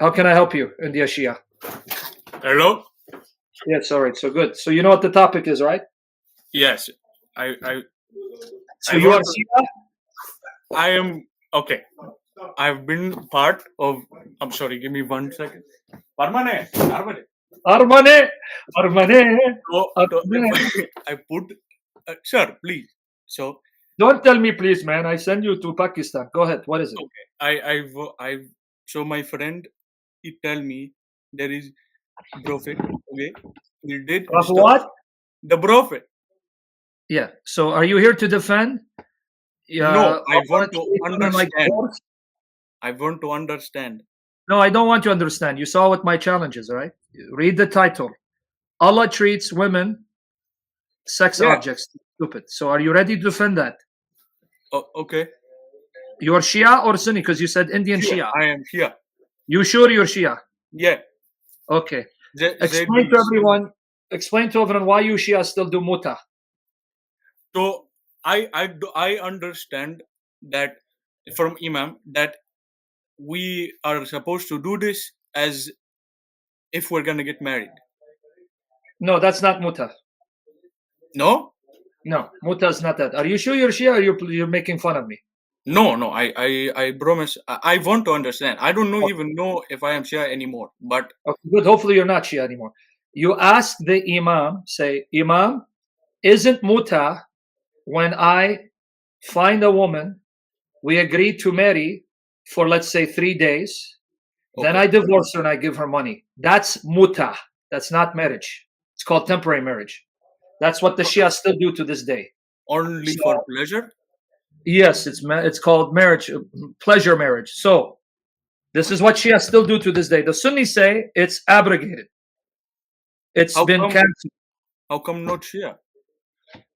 How can I help you, India Shia? Hello? Yes, all right. So good. So you know what the topic is, right? Yes. I So I you are want to, Shia? I am okay. I've been part of I'm sorry, give me 1 second. Parmane, Parmane. Armane, Armane, So if Armane. I put sir, please. So Don't tell me, please, man. I send you to Pakistan. Go ahead. What is it? okay. I so my friend he tell me there is prophet, okay? He did Of stuff. what? The prophet. Yeah. So are you here to defend No, I Allah want to women like understand. divorce? I want to understand. No, I don't want to understand. You saw what my challenge is, right? Read the title. Allah treats women sex Yeah. objects. Stupid. So are you ready to defend that? Okay. You're Shia or Sunni? Because you said Indian Here. Shia. I am here. You sure you're Shia? Yeah. Okay. They Explain to please. everyone. Explain to everyone why you Shia still do muta. So I understand that from Imam that we are supposed to do this as if we're gonna get married. No, that's not muta. No, No, muta is not that. Are you sure you're Shia or you're making fun of me? no. I promise. I want to understand. I don't know even know if I am Shia anymore. But Okay, good. Hopefully you're not Shia anymore. You ask the Imam, say, Imam, isn't muta when I find a woman, we agree to marry for, let's say, 3 days, then okay, I divorce her and I give her money. That's muta. That's not marriage. It's called temporary marriage. That's what the Shia still do to this day. only So, for pleasure. yes, it's called marriage, pleasure marriage. So, this is what Shia still do to this day. The Sunnis say it's abrogated. It's How been come? canceled How come not Shia?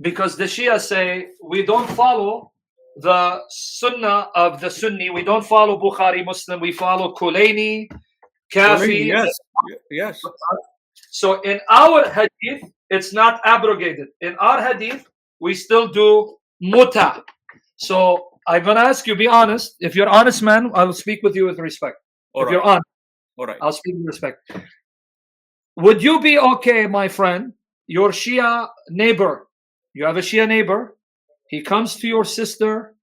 because the Shia say we don't follow the Sunnah of the Sunni. We don't follow Bukhari Muslim. We follow Kulaini, Colleen, Kafi. yes, yes. So in our hadith, it's not abrogated. In our hadith, we still do muta. So I'm gonna ask you, be honest. If you're honest, man, I'll speak with you with respect. All If you're right, honest, all right. I'll speak with respect. Would you be okay, my friend? Your Shia neighbor, you have a Shia neighbor. He comes to your sister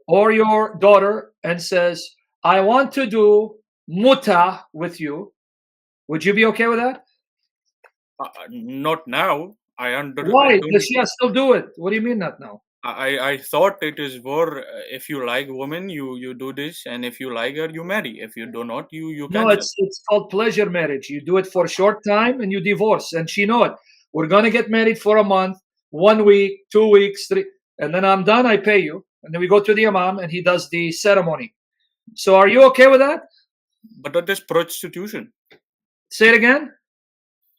or your daughter and says, "I want to do muta with you." Would you be okay with that? Not now. I Why? The don't. Shia still do it. What do you mean not now? I thought it is for if you like woman you do this, and if you like her you marry, if you do not you No, cancel. it's called pleasure marriage. You do it for a short time and you divorce. And she know it. We're gonna get married for a month, 1 week, 2 weeks, three, and then I'm done. I pay you, and then we go to the imam and he does the ceremony. So are you okay with that? But that is prostitution. Say it again.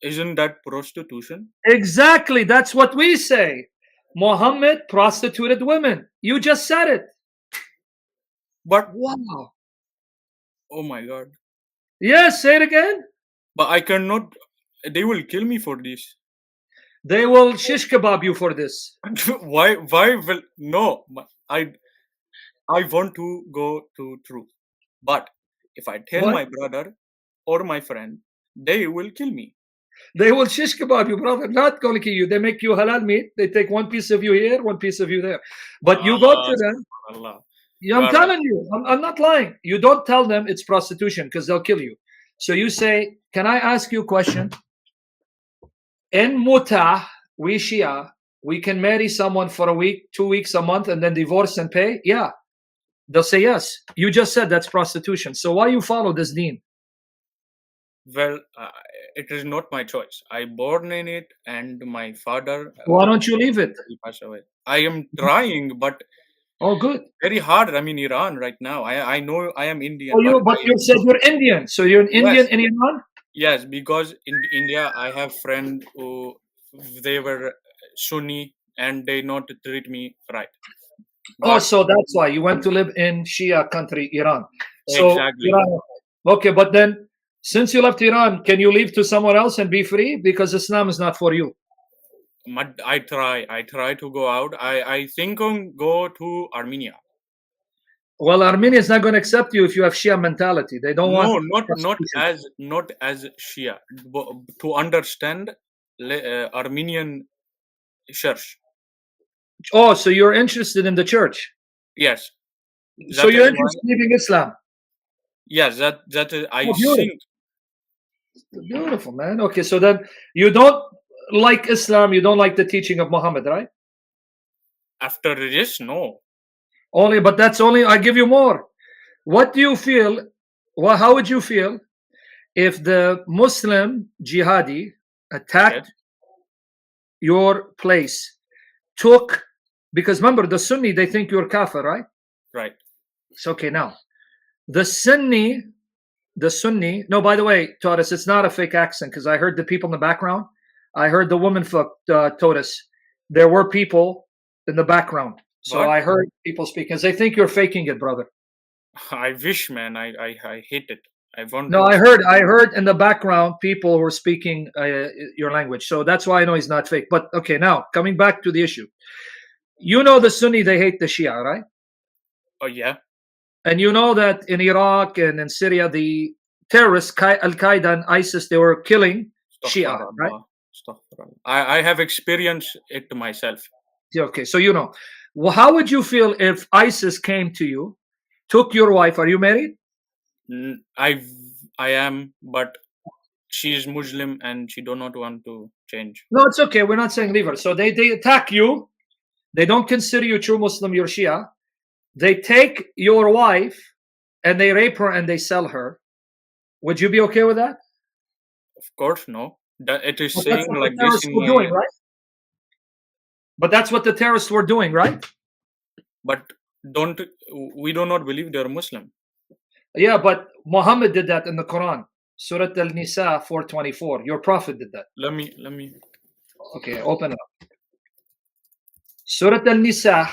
Isn't that prostitution? Exactly. That's what we say. Muhammad prostituted women. You just said it. But Wow. oh my god. Yes, say it again. But I cannot. They will kill me for this. They will shish kebab you for this. Why? Why will no? I want to go to truth. But if I tell What? my brother or my friend, they will kill me. They will shish kebab you, brother. Not going to kill you. They make you halal meat. They take one piece of you here, one piece of you there. But you go to them. Allah. Yeah, You I'm are right. telling you. I'm not lying. You don't tell them it's prostitution because they'll kill you. So you say, can I ask you a question? In muta, we Shia, we can marry someone for a week, 2 weeks, a month, and then divorce and pay? Yeah. They'll say yes. You just said that's prostitution. So why you follow this deen? Well, it is not my choice. I born in it, and my father Why don't you leave it? he passed away. I am trying, but Oh, good. very hard. I'm in Iran right now. I know I am Indian, Oh, but but you said you're Indian. So you're an Indian yes, in Iran? yes, because in India I have friend who they were Sunni and they not treat me right. Oh, But so that's why you went to live in Shia country, Iran. So exactly, Iran. Okay, but then since you left Iran, can you leave to somewhere else and be free? Because Islam is not for you. I try to go out. I think on go to Armenia. Well, Armenia is not going to accept you if you have Shia mentality. They don't want No, not prostitution. not as Shia, to understand Armenian church. Oh, so you're interested in the church. Yes, So that you're is why. interested in leaving Islam. Yes, that is. I Oh, beautiful. think Beautiful, man. Okay, so then you don't like Islam, you don't like the teaching of Muhammad, right? after this, no. Only, but that's only, I give you more. What do you feel? Well, how would you feel if the Muslim jihadi attacked Yes, your place, took, because remember, the Sunni, they think you're kafir, right? right. It's okay now. The Sunni, no, by the way, Taurus, it's not a fake accent because I heard the people in the background. I heard the woman folk, Taurus. There were people in the background. So What? I heard people speak because they think you're faking it, brother. I wish, man. I hate it. I want No, to. I heard in the background people were speaking your language. So that's why I know he's not fake. But okay, now coming back to the issue. You know the Sunni, they hate the Shia, right? Oh yeah. And you know that in Iraq and in Syria, the terrorists, Al Qaeda and ISIS, they were killing Shia, right? Astaghfirullah. Astaghfirullah. I have experienced it myself. Yeah, okay, so you know. Well, how would you feel if ISIS came to you, took your wife? Are you married? I am, but she is Muslim and she do not want to change. No, it's okay. We're not saying leave her. So they attack you. They don't consider you true Muslim, you're Shia. They take your wife and they rape her and they sell her. Would you be okay with that? Of course, no. It is But that's saying what like the this terrorists in were doing, right? But that's what the terrorists were doing, right? but don't we do not believe they are Muslim. Yeah, but Muhammad did that in the Quran. Surah Al-Nisa 424. Your prophet did that. Let me. Okay, open it up. Surah Al-Nisa,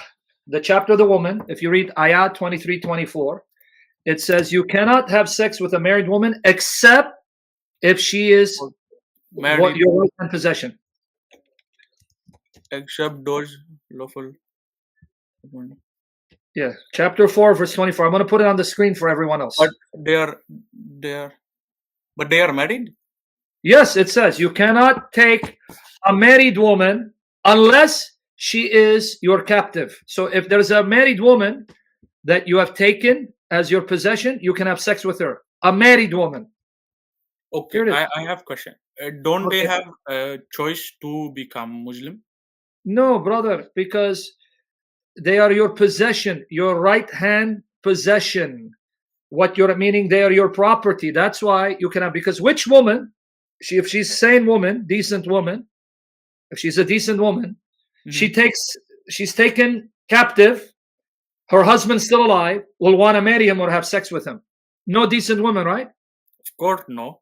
the chapter of the woman, if you read Ayat 23, 24, it says you cannot have sex with a married woman except if she is Married, what your right hand possession. except those lawful. Yeah, chapter 4, verse 24. I'm going to put it on the screen for everyone else. But they are married. Yes, it says you cannot take a married woman unless she is your captive. So if there's a married woman that you have taken as your possession, you can have sex with her. A married woman. Okay, Here it is. I have a question. Don't Okay. they have a choice to become Muslim? No, brother, because they are your possession, your right hand possession. What you're meaning, they are your property. That's why you cannot, because which woman, if she's a sane woman, decent woman, if she's a decent woman, she's taken captive, her husband's still alive, will want to marry him or have sex with him. No decent woman, right? Of course, no.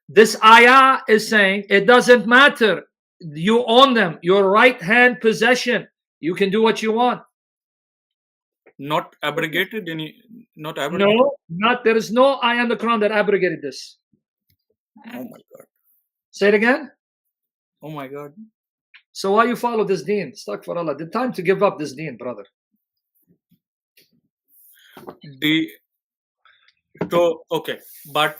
This ayah is saying it doesn't matter. You own them, your right hand possession. You can do what you want. Not abrogated. Not abrogated. No, not there is no ayah in the Quran that abrogated this. Oh my God. Say it again. Oh my God. So why you follow this deen? Astaghfirullah. The time to give up this deen, brother. Okay, but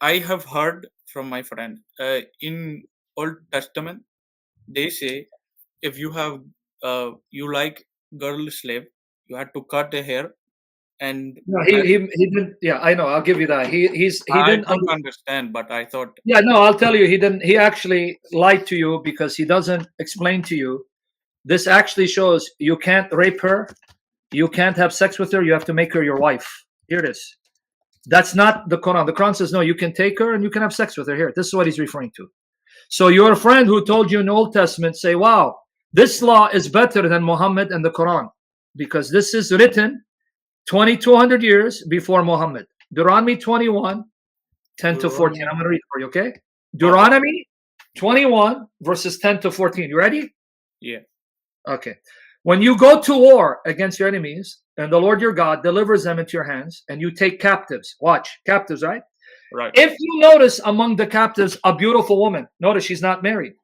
I have heard from my friend in Old Testament they say if you have you like girl slave, you had to cut the hair and No, he didn't. Yeah, I know. I'll give you that. He I didn't. don't understand, but I thought Yeah, no, I'll tell you. He didn't. He actually lied to you because he doesn't explain to you. This actually shows you can't rape her, you can't have sex with her. You have to make her your wife. Here it is. That's not the Quran. The Quran says no. You can take her and you can have sex with her. Here, this is what he's referring to. So your friend who told you in the Old Testament say, "Wow, this law is better than Muhammad and the Quran because this is written 2,200 years before Muhammad." Deuteronomy 21, 10 to 14. I'm going to read for you, okay? Deuteronomy 21, verses 10 to 14. You ready? Yeah. Okay. When you go to war against your enemies, and the Lord your God delivers them into your hands, and you take captives. Watch, captives, right? Right. If you notice among the captives a beautiful woman, notice she's not married,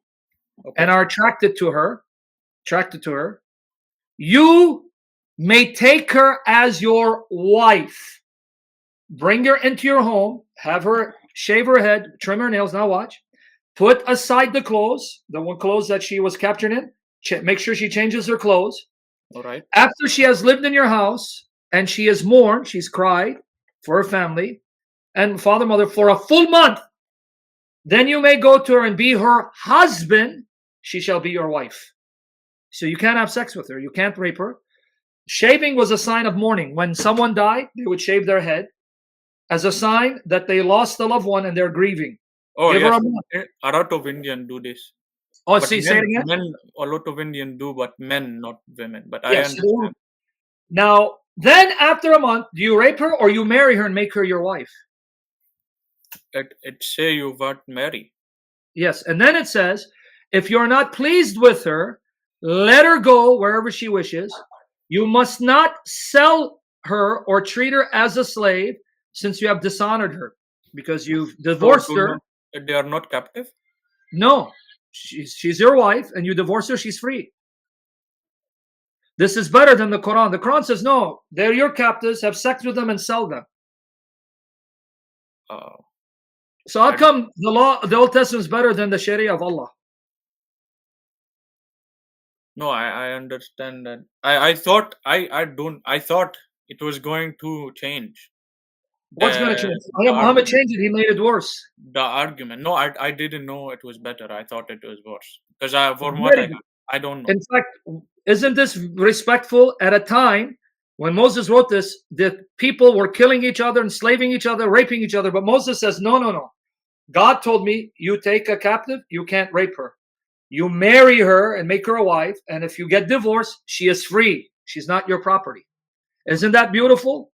and are attracted to her, you may take her as your wife. Bring her into your home, have her shave her head, trim her nails. Now watch. Put aside the clothes, the one clothes that she was captured in. Make sure she changes her clothes. All right. After she has lived in your house and she has mourned, she's cried for her family and father, mother for a full month, then you may go to her and be her husband. She shall be your wife. So you can't have sex with her. You can't rape her. Shaving was a sign of mourning. When someone died, they would shave their head as a sign that they lost a loved one and they're grieving. Oh, Give her yes. a month. A lot of Indian do this. Oh, But see, say it again. men, a lot of Indian do, but men, not women. But I Yes. understand. Now, then after a month, do you rape her or you marry her and make her your wife? It say you want marry. Yes. And then it says, if you're not pleased with her, let her go wherever she wishes. You must not sell her or treat her as a slave, since you have dishonored her because you've divorced her. They are not captive? No, she's your wife and you divorce her, she's free. This is better than the Quran. The Quran says, no, they're your captives, have sex with them and sell them. So how come the Old Testament is better than the Sharia of Allah? No, I understand that. I thought it was going to change. What's going to change? Muhammad changed it. He made it worse. The argument. No, I didn't know it was better. I thought it was worse. Because I don't know. In fact, isn't this respectful at a time when Moses wrote this, that people were killing each other, enslaving each other, raping each other? But Moses says, no. God told me, you take a captive, you can't rape her. You marry her and make her a wife. And if you get divorced, she is free. She's not your property. Isn't that beautiful?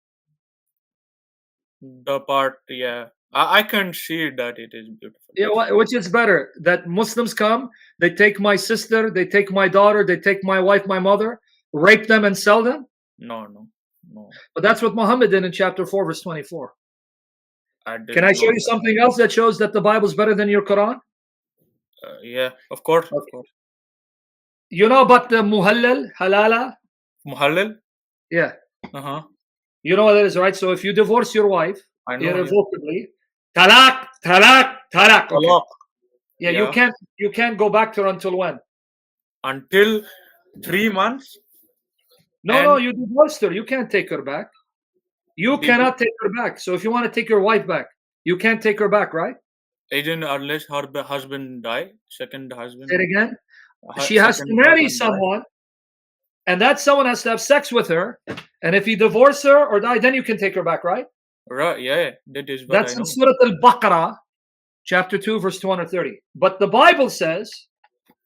The part, yeah. I can see that it is beautiful. Yeah, which is better? That Muslims come, they take my sister, they take my daughter, they take my wife, my mother, rape them and sell them? No. But that's what Muhammad did in chapter 4, verse 24. Can I show you something else that shows that the Bible is better than your Quran? Yeah, of course. Okay. Of course. You know about the muhallal, halala? Muhallal? Yeah. Uh-huh. You know what that is, right? So if you divorce your wife irrevocably, talaq. Okay. Yeah, you can't go back to her until when? Until 3 months. No, you divorced her. You can't take her back. You cannot take her back. So if you want to take your wife back, you can't take her back, right? Even unless her husband die, second husband. Say it again. She has to marry someone, and that someone has to have sex with her. And if you divorce her or die, then you can take her back, right? Right, yeah. That's in Surah Al-Baqarah, chapter 2, verse 230. But the Bible says,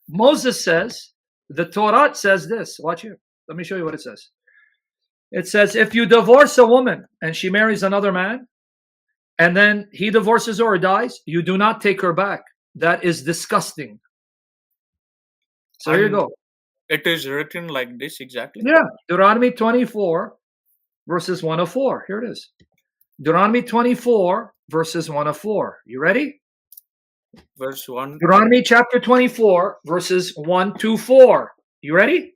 Moses says, the Torah says this. Watch here. Let me show you what it says. It says, if you divorce a woman and she marries another man, and then he divorces her or dies, you do not take her back. That is disgusting. So here you go. It is written like this exactly? Yeah. Deuteronomy 24, verses 104. Here it is. Deuteronomy 24, verses 104. You ready? Verse 1. Deuteronomy chapter 24, verses 1 to 4. You ready?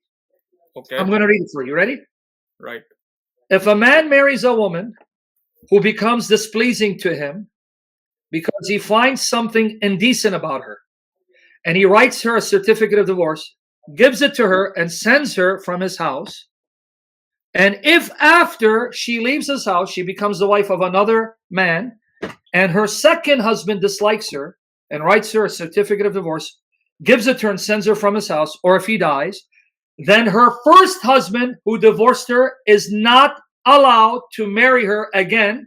Okay. I'm going to read it for you. Ready? Right. If a man marries a woman who becomes displeasing to him because he finds something indecent about her, and he writes her a certificate of divorce, gives it to her, and sends her from his house, and if after she leaves his house, she becomes the wife of another man, and her second husband dislikes her and writes her a certificate of divorce, gives it to her and sends her from his house, or if he dies, then her first husband who divorced her is not allowed to marry her again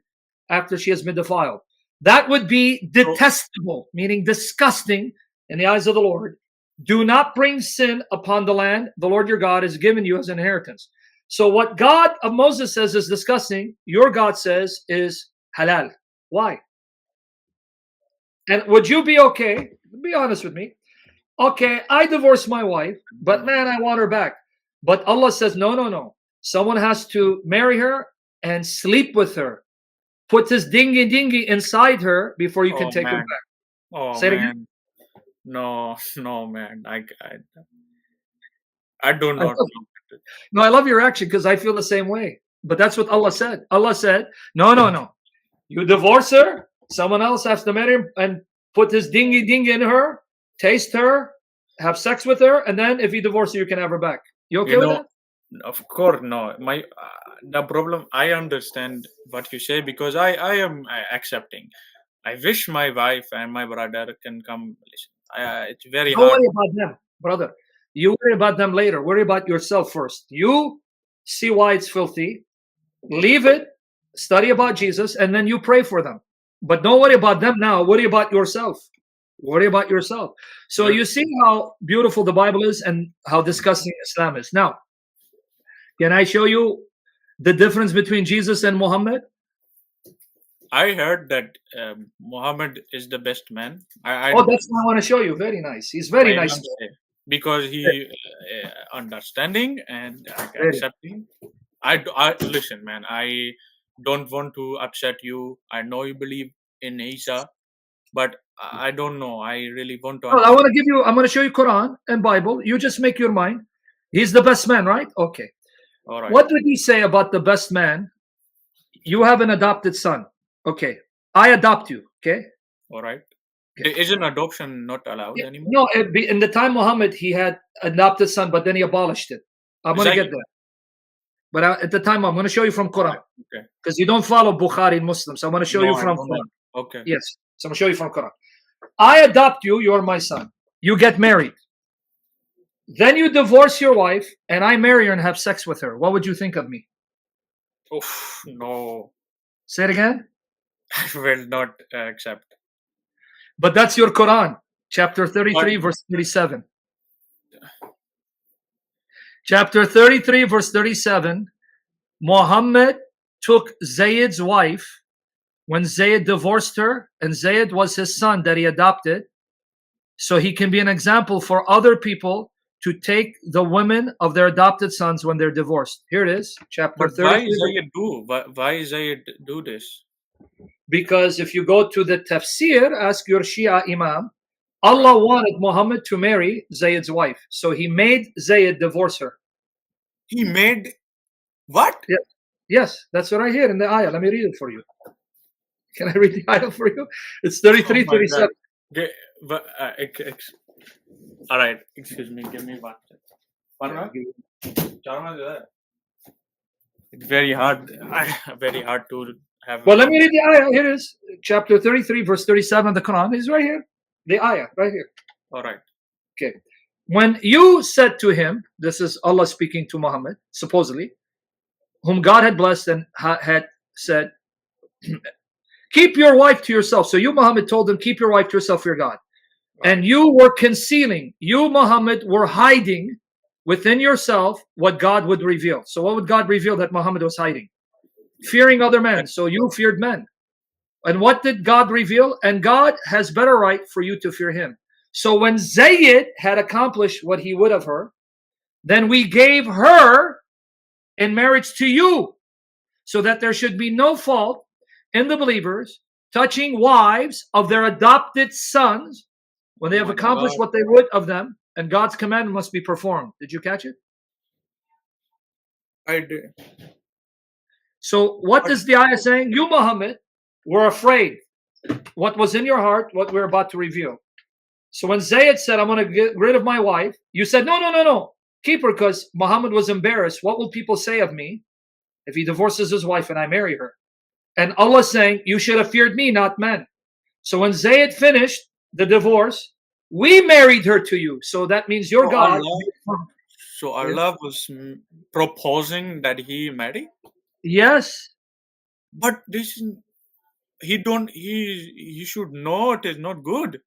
after she has been defiled. That would be detestable, meaning disgusting in the eyes of the Lord. Do not bring sin upon the land the Lord your God has given you as an inheritance. So what God of Moses says is disgusting, your God says is halal. Why? And would you be okay? Be honest with me. Okay, I divorced my wife, but man, I want her back. But Allah says, no. Someone has to marry her and sleep with her. Put this dingy inside her before you can take her back. Oh, Say it man. again. No, man. I do not. No, I love your reaction because I feel the same way. But that's what Allah said. Allah said, no, no, no. You divorce her, someone else has to marry her and put his dingy ding in her, taste her, have sex with her, and then if you divorce her, you can have her back. You okay with that? Of course, no. My the problem. I understand what you say because I am accepting. I wish my wife and my brother can come. Listen, it's very Don't hard. worry about them, brother. You worry about them later. Worry about yourself first. You see why it's filthy. Leave it. Study about Jesus, and then you pray for them. But don't worry about them now. Worry about yourself. Worry about yourself. So you see how beautiful the Bible is and how disgusting Islam is. Now, can I show you the difference between Jesus and Muhammad? I heard that Muhammad is the best man. Oh, that's what I want to show you. Very nice. He's very nice. Because he understanding and accepting. I listen, man. I don't want to upset you. I know you believe in Isa, but I don't know. I really want to. Well, I want to give you. I'm going to show you Quran and Bible. You just make your mind. He's the best man, right? Okay. All right. What did he say about the best man? You have an adopted son. Okay. I adopt you. Okay. All right. Okay. Isn't adoption not allowed anymore? No. In the time Muhammad, he had adopted son, but then he abolished it. I'm going to get there. But at the time, I'm going to show you from Quran. Okay. Because you don't follow Bukhari and Muslims. So I'm going to show you from Quran. Okay. Yes. So I'm going to show you from Quran. I adopt you. You're my son. You get married. Then you divorce your wife, and I marry her and have sex with her. What would you think of me? Oof, no. Say it again. I will not accept. But that's your Quran, chapter 33, verse 37. Chapter 33, verse 37. Muhammad took Zayd's wife when Zayd divorced her, and Zayd was his son that he adopted. So he can be an example for other people to take the women of their adopted sons when they're divorced. Here it is, chapter 33. Why Zayd do this? Because if you go to the tafsir, ask your Shia Imam, Allah wanted Muhammad to marry Zayd's wife. So he made Zayd divorce her. He made what? Yes, that's what I hear in the ayah. Let me read it for you. Can I read the ayah for you? It's 33, 37. Okay, all right, excuse me. Give me one. It's very hard. Very hard to have. Well, let me read the ayah. Here it is, chapter 33, verse 37 of the Quran. It's right here. The ayah, right here. All right. Okay. When you said to him, this is Allah speaking to Muhammad, supposedly, whom God had blessed and had said, keep your wife to yourself. So you, Muhammad, told them, keep your wife to yourself for your God. Right. And you were concealing. You, Muhammad, were hiding within yourself what God would reveal. So what would God reveal that Muhammad was hiding? Fearing other men. So you feared men. And what did God reveal? And God has better right for you to fear him. So when Zayd had accomplished what he would of her, then we gave her in marriage to you, so that there should be no fault in the believers touching wives of their adopted sons when they have accomplished what they would of them, and God's command must be performed. Did you catch it? I did. So what is the ayah saying? You, Muhammad, were afraid what was in your heart, what we're about to reveal. So when Zayd said, I'm going to get rid of my wife, you said, no, keep her, because Muhammad was embarrassed. What will people say of me if he divorces his wife and I marry her? And Allah saying, you should have feared me, not men. So when Zayd finished the divorce, we married her to you. So that means your God. So Allah was proposing that he marry? Yes. But this, he should know it is not good.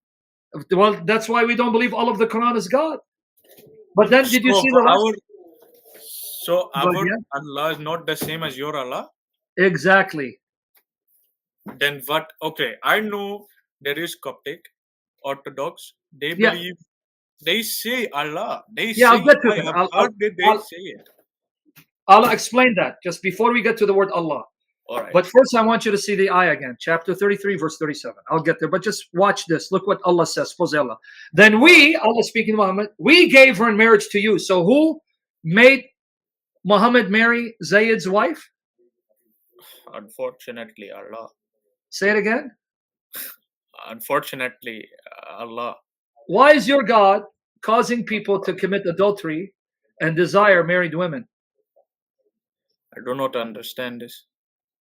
Well, that's why we don't believe all of the Quran is God. But then did you see the last? Our Allah is not the same as your Allah? Exactly. Then what? Okay, I know there is Coptic, Orthodox. They believe, they say Allah. They say, I'll get to it. They say it. I'll explain that just before we get to the word Allah. All right. But first, I want you to see the ayah again, chapter 33, verse 37. I'll get there, but just watch this. Look what Allah says. Suppose Allah. Then we, Allah speaking to Muhammad, we gave her in marriage to you. So who made Muhammad marry Zayd's wife? Unfortunately, Allah. Say it again. Unfortunately, Allah. Why is your God causing people to commit adultery and desire married women? I do not understand this.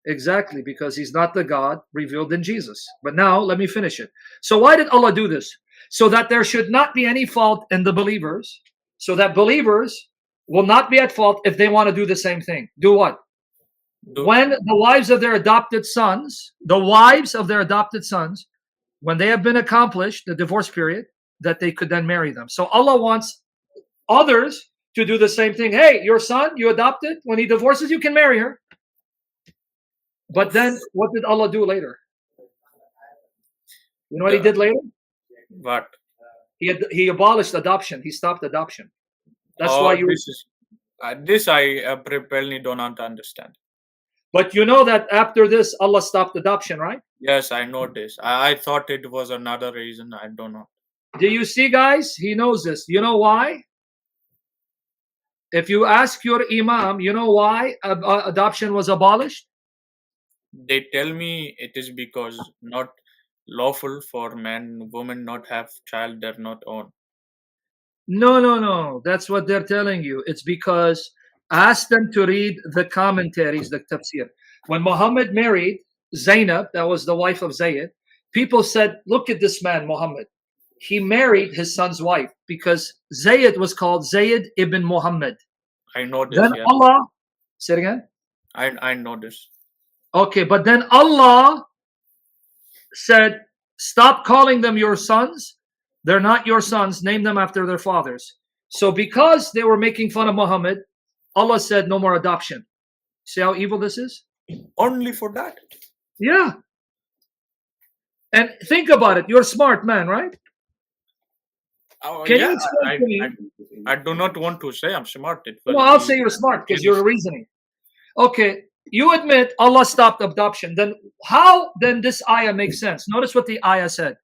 Exactly, because he's not the God revealed in Jesus. But now let me finish it. So why did Allah do this? So that there should not be any fault in the believers, so that believers will not be at fault if they want to do the same thing. Do what? When the wives of their adopted sons, when they have been accomplished, the divorce period, that they could then marry them. So Allah wants others to do the same thing. Hey, your son, you adopted, when he divorces, you can marry her. But then what did Allah do later? You know what he did later? What? He abolished adoption. He stopped adoption. That's why you. This I probably do not understand. But you know that after this, Allah stopped adoption, right? Yes, I know this. I thought it was another reason. I don't know. Do you see, guys? He knows this. You know why? If you ask your imam, you know why adoption was abolished? They tell me it is because not lawful for man, woman not have child they're not own. No. That's what they're telling you. It's because ask them to read the commentaries, the tafsir. When Muhammad married Zainab, that was the wife of Zayd, people said, look at this man, Muhammad. He married his son's wife because Zayd was called Zayd ibn Muhammad. I know this. Then yeah. Allah, say it again. I know this. Okay, but then Allah said, stop calling them your sons. They're not your sons. Name them after their fathers. So because they were making fun of Muhammad, Allah said no more adoption. See how evil this is? Only for that? Yeah. And think about it. You're a smart man, right? Can you explain to me? I do not want to say I'm smart. No, I'll say you're smart because you're reasoning. Okay, you admit Allah stopped adoption. Then how then this ayah makes sense? Notice what the ayah said.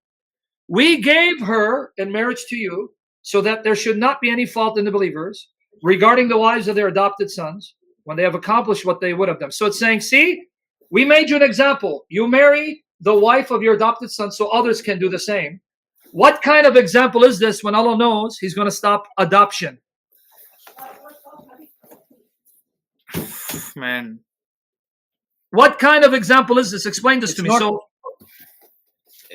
We gave her in marriage to you so that there should not be any fault in the believers regarding the wives of their adopted sons when they have accomplished what they would have done. So it's saying, see, we made you an example. You marry the wife of your adopted son so others can do the same. What kind of example is this when Allah knows He's going to stop adoption? Man. What kind of example is this? Explain this to me.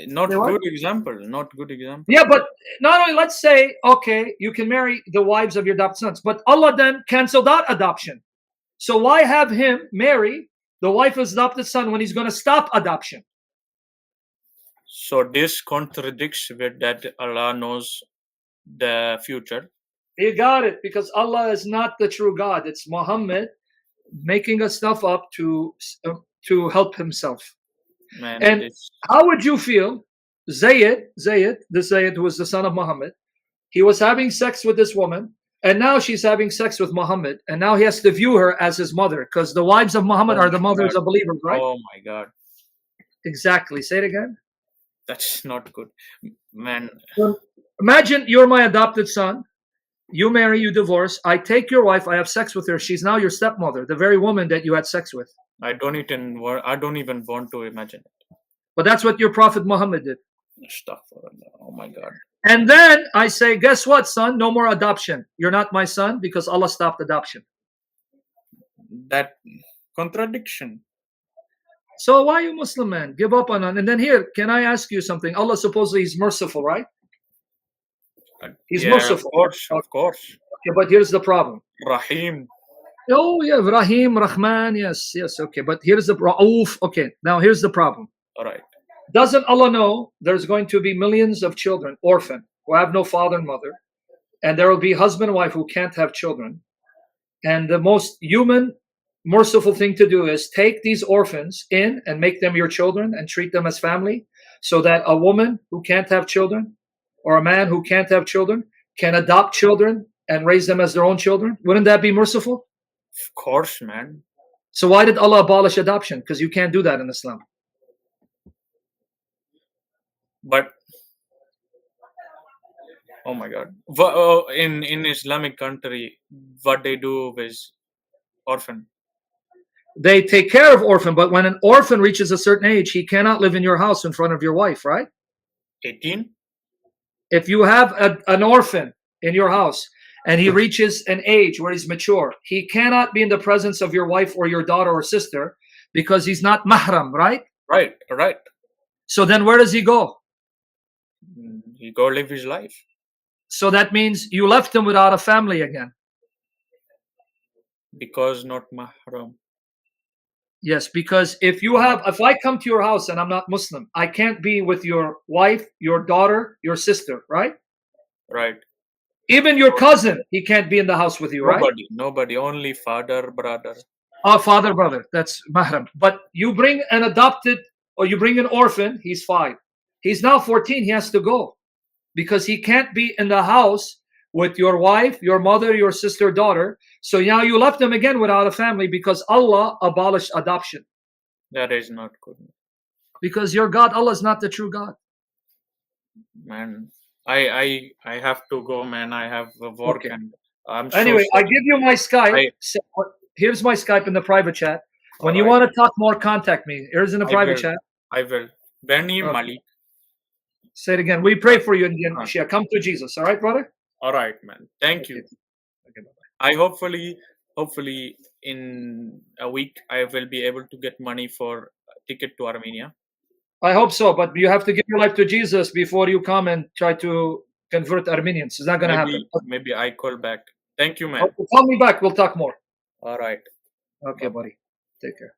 Not good example. Not good example. Yeah, but not only, let's say, okay, you can marry the wives of your adopted sons, but Allah then canceled out adoption. So why have him marry the wife of his adopted son when He's going to stop adoption? So this contradicts with that Allah knows the future. You got it, because Allah is not the true God. It's Muhammad making stuff up to help himself. Man, and how would you feel? Zayd, this Zayd who was the son of Muhammad, he was having sex with this woman, and now she's having sex with Muhammad, and now he has to view her as his mother, because the wives of Muhammad are the mothers of believers, right? Oh my God. Exactly. Say it again. That's not good, man. Imagine you're my adopted son. You marry, you divorce. I take your wife. I have sex with her. She's now your stepmother, the very woman that you had sex with. I don't even want to imagine it. But that's what your Prophet Muhammad did. Oh my God. And then I say, guess what, son? No more adoption. You're not my son because Allah stopped adoption. That contradiction. So why you Muslim, man? Give up on it. And then here, can I ask you something? Allah supposedly is merciful, right? He's merciful. Of course. Okay, but here's the problem. Rahim. Oh yeah, Rahim, Rahman, yes. Okay, but here's the Rauf. Okay, now here's the problem. All right. Doesn't Allah know there's going to be millions of children, orphan, who have no father and mother, and there will be husband and wife who can't have children, and the most human, merciful thing to do is take these orphans in and make them your children and treat them as family, so that a woman who can't have children or a man who can't have children can adopt children and raise them as their own children? Wouldn't that be merciful? Of course, man. So why did Allah abolish adoption? Because you can't do that in Islam. But oh my God, in Islamic country, what they do is orphan. They take care of orphan, but when an orphan reaches a certain age, he cannot live in your house in front of your wife, right? 18. If you have an orphan in your house and he reaches an age where he's mature, he cannot be in the presence of your wife or your daughter or sister because he's not mahram, right? Right. So then where does he go? He go live his life. So that means you left him without a family again. Because not mahram. Yes, because if I come to your house and I'm not Muslim, I can't be with your wife, your daughter, your sister, right? Right. Even your cousin, he can't be in the house with you, right? Nobody, only father, brother. Father, brother, that's mahram. But you bring an adopted or you bring an orphan, he's 5. He's now 14, he has to go because he can't be in the house with your wife, your mother, your sister, daughter. So now you left them again without a family because Allah abolished adoption. That is not good. Because your God, Allah is not the true God. Man, I have to go, man. I have work. Okay. And I'm Anyway, so I give you my Skype. Here's my Skype in the private chat. When you want to talk more, contact me. Here's in the private chat. I will. Benny Malik. Say it again. We pray for you, Indian Shia. Come to Jesus. All right, brother? All right, man. Thank you. Okay, bye-bye. I hopefully in a week I will be able to get money for a ticket to Armenia. I hope so, but you have to give your life to Jesus before you come and try to convert Armenians. It's not going to happen. Maybe I call back. Thank you, man. Okay, call me back. We'll talk more. All right. Okay, buddy. Take care.